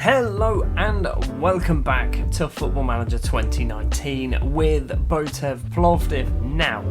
Hello and welcome back to Football Manager 2019 with Botev Plovdiv. Now,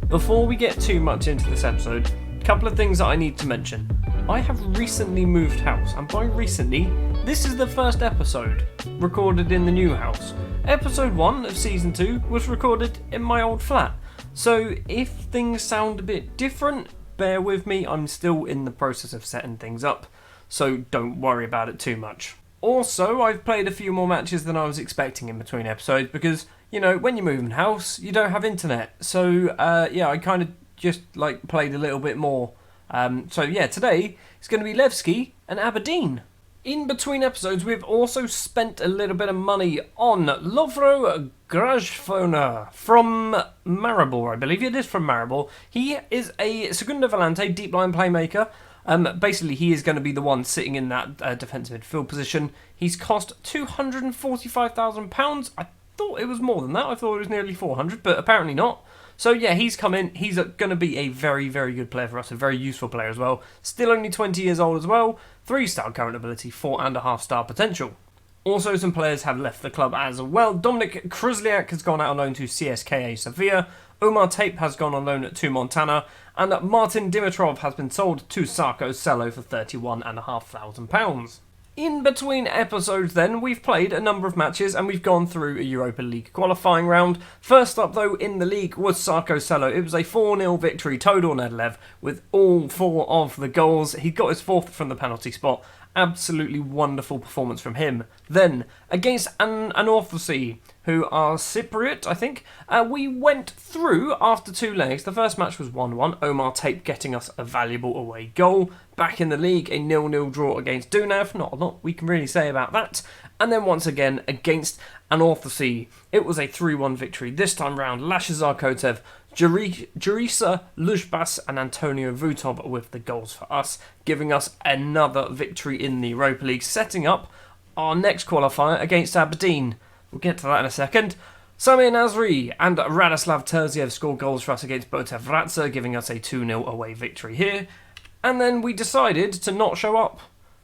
before we get too much into this episode, a couple of things that I need to mention. I have recently moved house, and by recently, this is the first episode recorded in the new house. Episode 1 of Season 2 was recorded in my old flat, so if things sound a bit different, bear with me, I'm still in the process of setting things up, so don't worry about it too much. Also, I've played a few more matches than I was expecting in between episodes because, you know, when you're moving house, you don't have internet. So, I kind of just, played a little bit more. Today, it's going to be Levski and Aberdeen. In between episodes, we've also spent a little bit of money on Lovro Grajfona from Maribor, I believe. It is from Maribor. He is a Segunda Volante deep line playmaker. Basically, he is going to be the one sitting in that defensive midfield position. He's cost £245,000. I thought it was more than that. I thought it was nearly 400, but apparently not. So yeah, he's come in. He's going to be a very, very good player for us, a very useful player as well. Still only 20 years old as well. 3-star current ability, 4.5-star potential. Also, some players have left the club as well. Dominik Kruzliak has gone out on loan to CSKA Sevilla. Omar Tape has gone on loan to Montana. And Martin Dimitrov has been sold to Sarko Selo for £31,500. In between episodes then, we've played a number of matches and we've gone through a Europa League qualifying round. First up though in the league was Sarko Selo. It was a 4-0 victory, Todor Nedlev, with all 4 of the goals. He got his 4th from the penalty spot. Absolutely wonderful performance from him. Then, against Anorthosis, who are Cypriot, I think, we went through after 2 legs. The first match was 1-1, Omar Tape getting us a valuable away goal. Back in the league, a 0-0 draw against Dunav, not a lot we can really say about that. And then once again, against Anorthosis, it was a 3-1 victory. This time round, Lashazar Kotev, Jarisa Lujbas and Antonio Vutov with the goals for us, giving us another victory in the Europa League, setting up our next qualifier against Aberdeen. We'll get to that in a second. Samir Nasri and Radoslav Terziev scored goals for us against Botev Vratsa, giving us a 2-0 away victory here. And then we decided to not show up.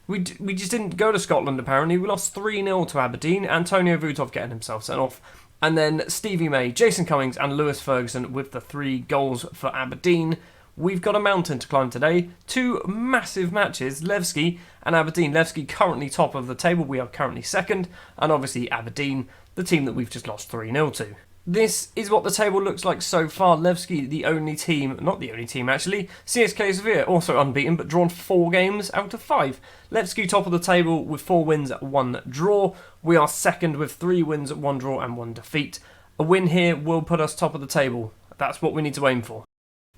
We just didn't go to Scotland, apparently. We lost 3-0 to Aberdeen. Antonio Vutov getting himself sent off. And then Stevie May, Jason Cummings and Lewis Ferguson with the 3 goals for Aberdeen. We've got a mountain to climb today. 2 massive matches, Levski and Aberdeen. Levski currently top of the table. We are currently second. And obviously Aberdeen, the team that we've just lost 3-0 to. This is what the table looks like so far. Levski, the only team, not the only team actually. CSKA Sevilla, also unbeaten, but drawn 4 games out of 5. Levski top of the table with 4 wins, 1 draw. We are second with 3 wins, 1 draw and 1 defeat. A win here will put us top of the table. That's what we need to aim for.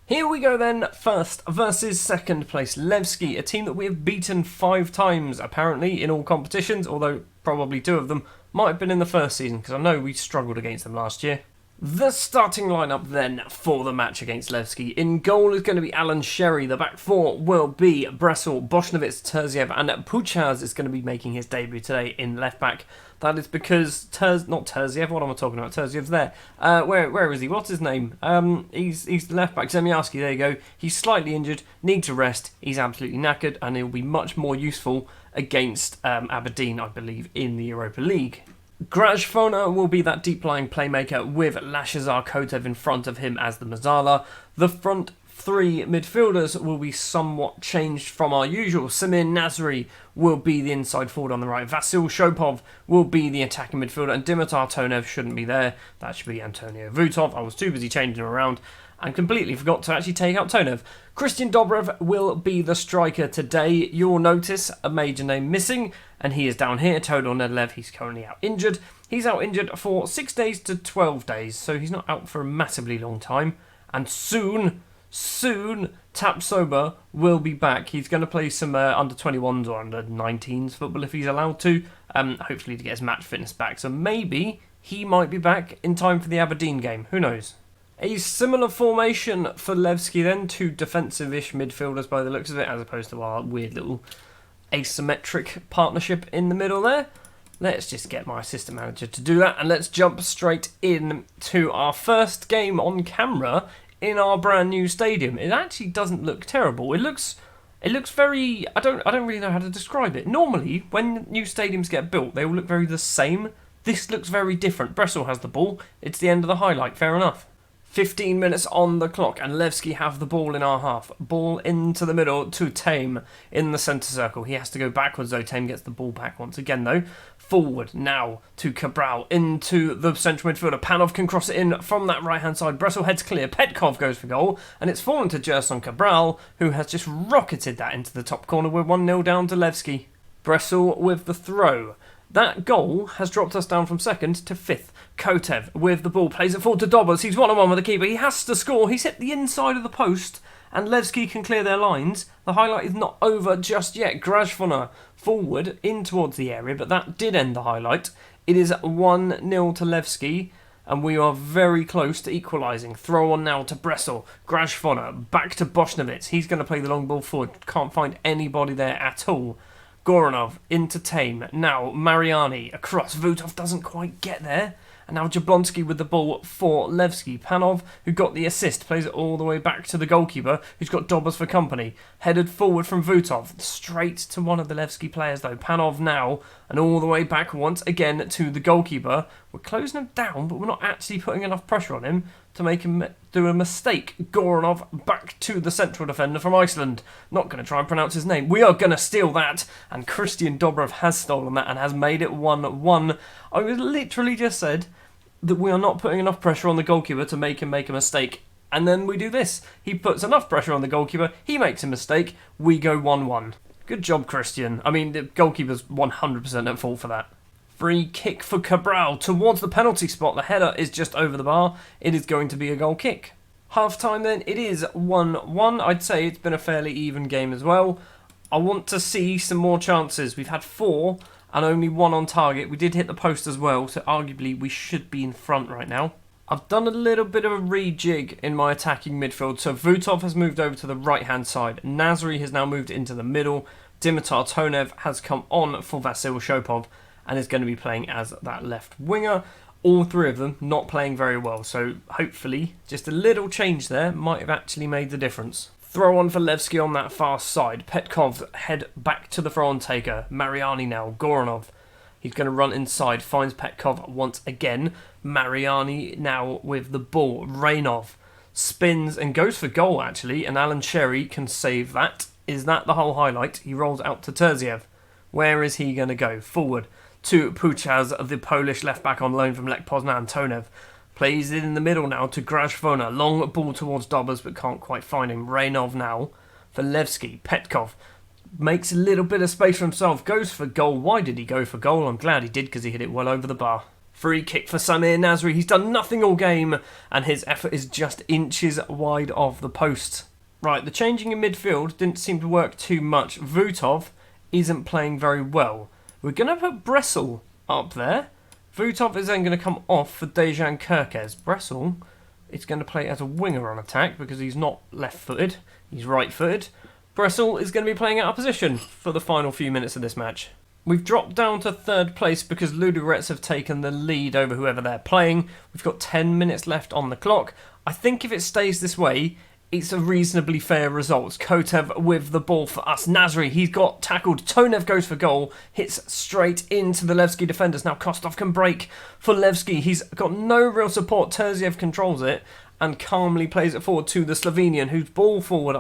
Here we go then, first versus second place Levski, a team that we have beaten 5 times apparently in all competitions, although probably 2 of them might have been in the first season, because I know we struggled against them last year. The starting lineup then for the match against Levski. In goal is going to be Alan Sherry. The back 4 will be Bressel, Boshnovitz, Terziev, and Puchaz is going to be making his debut today in left back. That is because not Terziev. What am I talking about? Terziev's there. Where is he? What's his name? He's the left back. Zemiarski. There you go. He's slightly injured. Needs a rest. He's absolutely knackered, and he'll be much more useful against Aberdeen, I believe, in the Europa League. Grajfona will be that deep-lying playmaker with Lashazar Kotev in front of him as the Mazzala. The front 3 midfielders will be somewhat changed from our usual. Samir Nasri will be the inside forward on the right. Vasil Shopov will be the attacking midfielder, and Dimitar Tonev shouldn't be there. That should be Antonio Vutov. I was too busy changing him around and completely forgot to actually take out Tonev. Christian Dobrev will be the striker today. You'll notice a major name missing, and he is down here. Todor Nedlev, he's currently out injured. He's out injured for 6 days to 12 days, so he's not out for a massively long time. And soon, Tapsoba will be back. He's going to play some under-21s or under-19s football if he's allowed to, hopefully to get his match fitness back. So maybe he might be back in time for the Aberdeen game. Who knows? A similar formation for Levski then, 2 defensive-ish midfielders by the looks of it, as opposed to our weird little asymmetric partnership in the middle there. Let's just get my assistant manager to do that, and let's jump straight in to our first game on camera in our brand new stadium. It actually doesn't look terrible. It looks It looks very... I don't really know how to describe it. Normally, when new stadiums get built, they all look very the same. This looks very different. Breslau has the ball. It's the end of the highlight. Fair enough. 15 minutes on the clock, and Levski have the ball in our half. Ball into the middle to Tame in the centre circle. He has to go backwards, though. Tame gets the ball back once again, though. Forward now to Cabral into the central midfielder. Panov can cross it in from that right-hand side. Breslau heads clear. Petkov goes for goal, and it's fallen to Gerson Cabral, who has just rocketed that into the top corner. We're 1-0 down to Levski. Breslau with the throw. That goal has dropped us down from 2nd to 5th. Botev with the ball, plays it forward to Dobbers. He's 1-on-1 with the keeper. He has to score. He's hit the inside of the post, and Levski can clear their lines. The highlight is not over just yet. Grajfona forward in towards the area, but that did end the highlight. It is 1-0 to Levski, and we are very close to equalising. Throw on now to Breslau. Grajfona back to Boschnowitz. He's going to play the long ball forward. Can't find anybody there at all. Goranov into Tame. Now Mariani across. Vutov doesn't quite get there. And now Jablonski with the ball for Levski. Panov, who got the assist, plays it all the way back to the goalkeeper, who's got Dobbers for company. Headed forward from Vutov. Straight to one of the Levski players, though. Panov now, and all the way back once again to the goalkeeper. We're closing him down, but we're not actually putting enough pressure on him to make him do a mistake. Goranov back to the central defender from Iceland. Not going to try and pronounce his name. We are going to steal that. And Christian Dobrev has stolen that and has made it 1-1. I literally just said that we are not putting enough pressure on the goalkeeper to make him make a mistake. And then we do this. He puts enough pressure on the goalkeeper. He makes a mistake. We go 1-1. Good job, Christian. I mean, the goalkeeper's 100% at fault for that. Free kick for Cabral towards the penalty spot. The header is just over the bar. It is going to be a goal kick. Half time then, it is 1-1. I'd say it's been a fairly even game as well. I want to see some more chances. We've had 4 and only 1 on target. We did hit the post as well, so arguably we should be in front right now. I've done a little bit of a rejig in my attacking midfield. So Vutov has moved over to the right-hand side. Nasri has now moved into the middle. Dimitar Tonev has come on for Vasil Shopov and is going to be playing as that left winger. All 3 of them not playing very well, so hopefully just a little change there might have actually made the difference. Throw on for Levski on that far side. Petkov head back to the throw-on taker. Mariani now. Goranov. He's going to run inside. Finds Petkov once again. Mariani now with the ball. Rainov spins and goes for goal actually, and Alan Sherry can save that. Is that the whole highlight? He rolls out to Terziev. Where is he going to go? Forward to Puchaz, the Polish left-back on loan from Lech Poznan. Tonev plays it in the middle now to Grajfona. Long ball towards Dobbers, but can't quite find him. Rainov now for Levski. Petkov makes a little bit of space for himself. Goes for goal. Why did he go for goal? I'm glad he did, because he hit it well over the bar. Free kick for Samir Nasri. He's done nothing all game, and his effort is just inches wide of the post. Right, the changing in midfield didn't seem to work too much. Vutov isn't playing very well. We're going to put Breslau up there. Vutov is then going to come off for Dejan Kirkes. Breslau is going to play as a winger on attack because he's not left-footed, he's right-footed. Breslau is going to be playing out of position for the final few minutes of this match. We've dropped down to 3rd place because Ludogorets have taken the lead over whoever they're playing. We've got 10 minutes left on the clock. I think if it stays this way, it's a reasonably fair result. Kotev with the ball for us. Nasri, he's got tackled. Tonev goes for goal. Hits straight into the Levski defenders. Now Kostov can break for Levski. He's got no real support. Terziev controls it and calmly plays it forward to the Slovenian, whose ball forward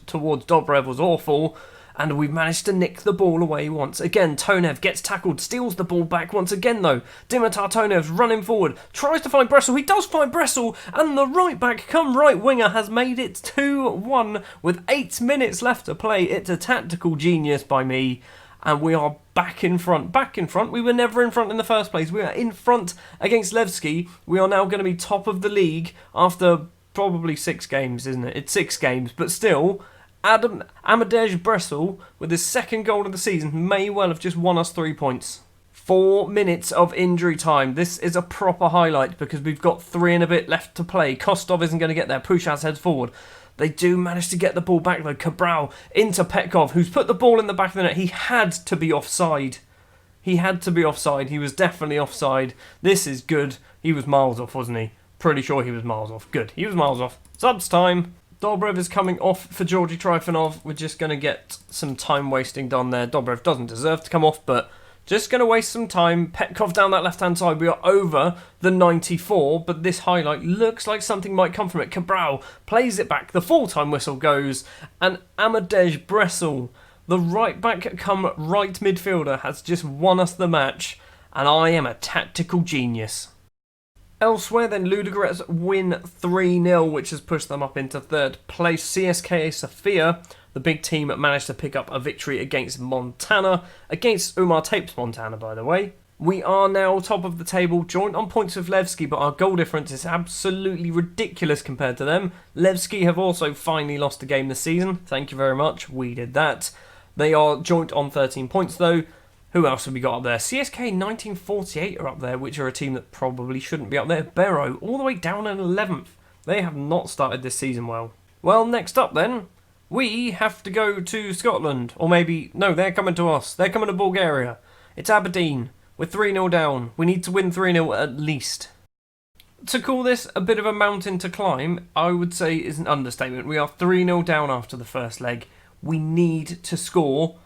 towards Dobrev was awful. And we've managed to nick the ball away once again. Tonev gets tackled, steals the ball back once again though. Dimitar Tonev's running forward, tries to find Breslau. He does find Breslau, and the right back come right winger has made it 2-1 with 8 minutes left to play. It's a tactical genius by me. And we are back in front. Back in front. We were never in front in the first place. We are in front against Levski. We are now going to be top of the league after probably 6 games, isn't it? It's 6 games, but still, Amadej Breslau, with his 2nd goal of the season, may well have just won us 3 points. 4 minutes of injury time. This is a proper highlight because we've got 3 and a bit left to play. Kostov isn't going to get there. Puchas heads forward. They do manage to get the ball back though. Cabral into Petkov, who's put the ball in the back of the net. He had to be offside. He was definitely offside. This is good. He was miles off, wasn't he? Pretty sure he was miles off. Good. He was miles off. Subs time. Dobrev is coming off for Georgi Trifonov. We're just going to get some time wasting done there. Dobrev doesn't deserve to come off, but just going to waste some time. Petkov down that left-hand side. We are over the 94, but this highlight looks like something might come from it. Cabral plays it back. The full-time whistle goes, and Amadej Bressel, the right-back come right midfielder, has just won us the match, and I am a tactical genius. Elsewhere, then, Ludogorets win 3-0, which has pushed them up into third place. CSKA Sofia, the big team, managed to pick up a victory against Montana, against Umar Tape's Montana, by the way. We are now top of the table, joint on points with Levski, but our goal difference is absolutely ridiculous compared to them. Levski have also finally lost a game this season. Thank you very much. We did that. They are joint on 13 points, though. Who else have we got up there? CSK 1948 are up there, which are a team that probably shouldn't be up there. Barrow, all the way down in 11th. They have not started this season well. Well, next up then, we have to go to Scotland. Or maybe, no, they're coming to us. They're coming to Bulgaria. It's Aberdeen. We're 3-0 down. We need to win 3-0 at least. To call this a bit of a mountain to climb, I would say is an understatement. We are 3-0 down after the first leg. We need to score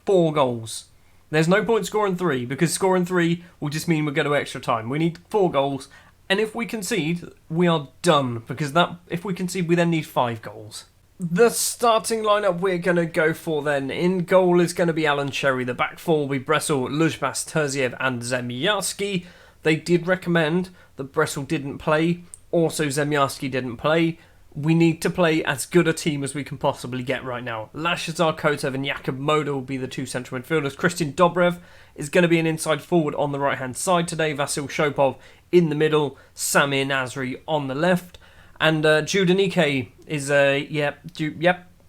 4 goals. There's no point scoring 3, because scoring 3 will just mean we're going to extra time. We need 4 goals, and if we concede, we are done, because if we concede, we then need 5 goals. The starting lineup we're going to go for then, in goal is going to be Alan Cherry. The back four will be Bressel, Luzhbas, Terziev and Zemyarski. They did recommend that Bressel didn't play, also Zemyarski didn't play. We need to play as good a team as we can possibly get right now. Lashazar, Kotev and Jakub Moda will be the 2 central midfielders. Christian Dobrev is going to be an inside forward on the right-hand side today. Vasil Shopov in the middle. Samir Nasri on the left. And Judanike is,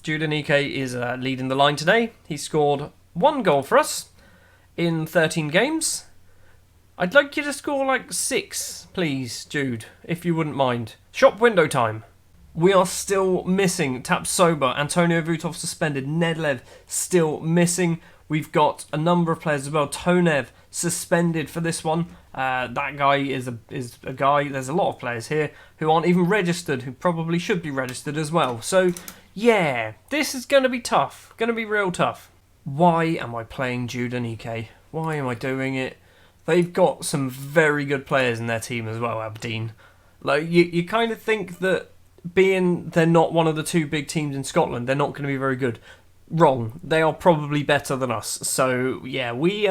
Judanike is leading the line today. He scored 1 goal for us in 13 games. I'd like you to score like 6, please, Jude, if you wouldn't mind. Shop window time. We are still missing Tapsoba, Antonio Vutov suspended, Nedlev still missing. We've got a number of players as well. Tonev suspended for this one. That guy is a guy. There's a lot of players here who aren't even registered, who probably should be registered as well. So, yeah, this is going to be tough. Going to be real tough. Why am I playing Judanike? Why am I doing it? They've got some very good players in their team as well, Aberdeen. Like you kind of think that being they're not one of the 2 big teams in Scotland, they're not going to be very good. Wrong. They are probably better than us. So, yeah, we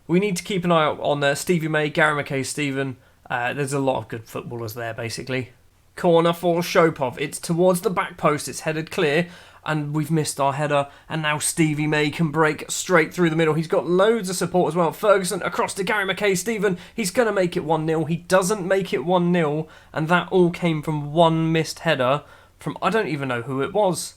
need to keep an eye out on Stevie May, Gary McKay-Stephen. There's a lot of good footballers there, basically. Corner for Shopov. It's towards the back post. It's headed clear. And we've missed our header. And now Stevie May can break straight through the middle. He's got loads of support as well. Ferguson across to Gary McKay-Stephen. He's going to make it 1-0. He doesn't make it 1-0. And that all came from one missed header from I don't even know who it was.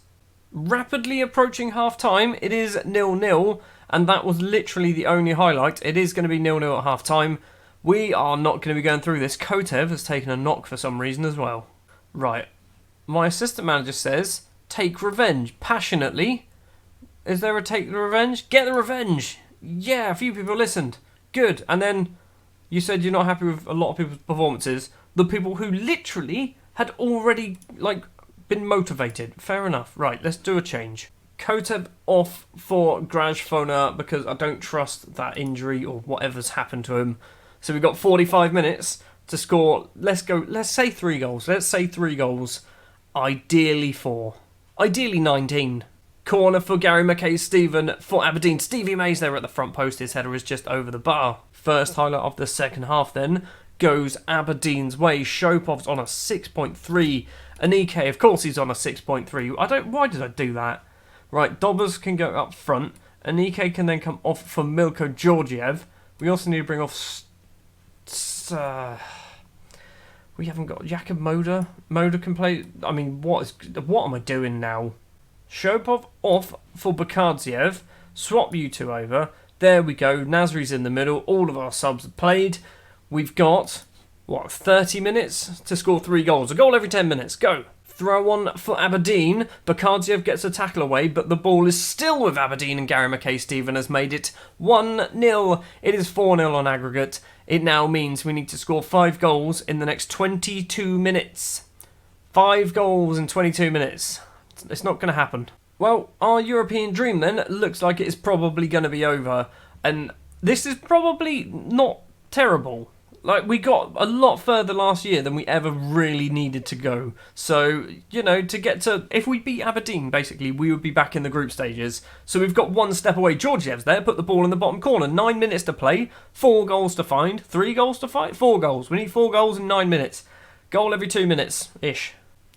Rapidly approaching half-time. It is 0-0. And that was literally the only highlight. It is going to be 0-0 at half-time. We are not going to be going through this. Kotev has taken a knock for some reason as well. Right. My assistant manager says, take revenge. Passionately. Is there a take the revenge? Get the revenge. Yeah, a few people listened. Good. And then you said you're not happy with a lot of people's performances. The people who literally had already, been motivated. Fair enough. Right, let's do a change. Kotev off for Grajfona because I don't trust that injury or whatever's happened to him. So we've got 45 minutes to score. Let's say 3 goals. Let's say 3 goals. Ideally 4. Ideally 19. Corner for Gary McKay-Stephen for Aberdeen. Stevie May's there at the front post. His header is just over the bar. First highlight of the second half then goes Aberdeen's way. Shopov's on a 6.3. Anike, of course he's on a 6.3. Why did I do that? Right, Dobbers can go up front. Anike can then come off for Milko Georgiev. We also need to bring off... we haven't got Jakub Moda. Moda can play... I mean, what am I doing now? Shopov off for Bakadziev. Swap you 2 over. There we go. Nasri's in the middle. All of our subs have played. We've got, 30 minutes to score 3 goals. A goal every 10 minutes. Go. Throw on for Aberdeen. Bakadziev gets a tackle away, but the ball is still with Aberdeen, and Gary McKay-Stephen has made it 1-0. It is 4-0 on aggregate. It now means we need to score 5 goals in the next 22 minutes. 5 goals in 22 minutes. It's not going to happen. Well, our European dream then looks like it is probably going to be over. And this is probably not terrible. Like, we got a lot further last year than we ever really needed to go. So, you know, to get to... If we beat Aberdeen, basically, we would be back in the group stages. So we've got one step away. Georgiev's there, put the ball in the bottom corner. 9 minutes to play, 4 goals to find, 3 goals to fight, 4 goals. We need 4 goals in 9 minutes. Goal every 2 minutes-ish.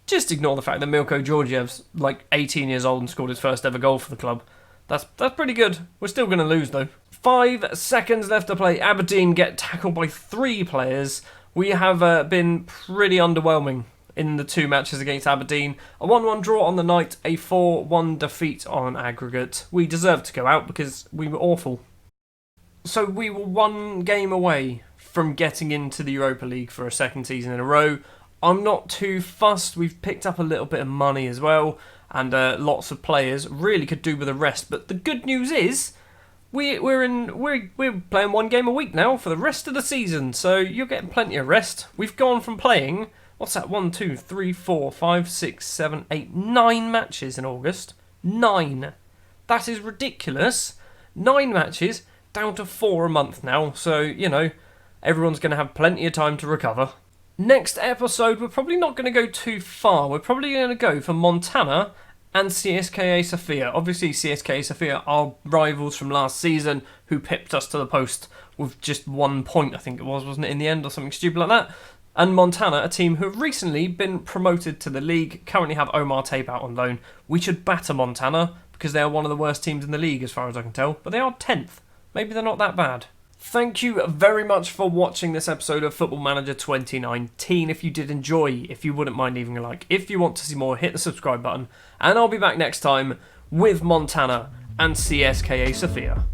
Just ignore the fact that Milko Georgiev's, like, 18 years old and scored his first ever goal for the club. That's pretty good. We're still going to lose, though. 5 seconds left to play. Aberdeen get tackled by 3 players. We have been pretty underwhelming in the 2 matches against Aberdeen. A 1-1 draw on the night, a 4-1 defeat on aggregate. We deserved to go out because we were awful. So we were 1 game away from getting into the Europa League for a second season in a row. I'm not too fussed. We've picked up a little bit of money as well. And lots of players really could do with a rest. But the good news is, we're playing 1 game a week now for the rest of the season. So you're getting plenty of rest. We've gone from playing, what's that? 1, 2, 3, 4, 5, 6, 7, 8, 9 matches in August. 9. That is ridiculous. 9 matches down to 4 a month now. So, you know, everyone's going to have plenty of time to recover. Next episode, we're probably not going to go too far. We're probably going to go for Montana and CSKA Sofia. Obviously, CSKA Sofia are rivals from last season who pipped us to the post with just 1 point, I think it was, wasn't it, in the end, or something stupid like that. And Montana, a team who have recently been promoted to the league, currently have Omar Tape out on loan. We should batter Montana because they are one of the worst teams in the league as far as I can tell, but they are 10th. Maybe they're not that bad. Thank you very much for watching this episode of Football Manager 2019. If you did enjoy, if you wouldn't mind leaving a like. If you want to see more, hit the subscribe button. And I'll be back next time with Montana and CSKA Sofia.